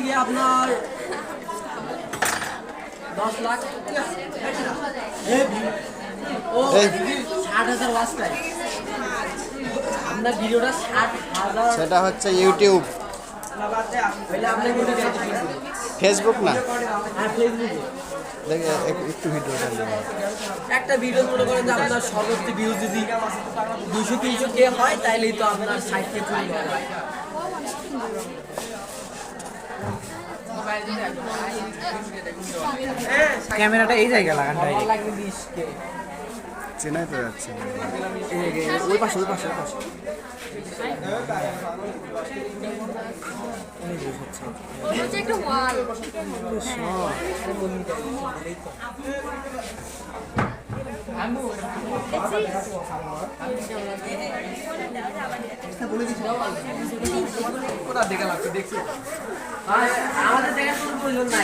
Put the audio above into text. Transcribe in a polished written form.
গিয়ে আপনার 10 লাখ ও 60,000 watch time. আপনার ভিডিওটা 60,000 সেটা হচ্ছে ইউটিউব, হইলে আপনার ভিডিও ফেসবুক না। আর ফেসবুকে দেখে একটু ভিডিওটা একটা ভিডিও মনে করেন যে আপনার সর্বোচ্চ ভিউ যদি 200-300K হয় তাইলেই তো আপনার 60K চলে যায়। ক্যামেরাটা এই জায়গায় লাগান আমার লাগবে 20K। চেনাই তো যাচ্ছে না। ওই পাশে ওই পাশে ওই পাশে হচ্ছে একটা ওয়াল আমাদের দেখার কোনো প্রয়োজন নাই।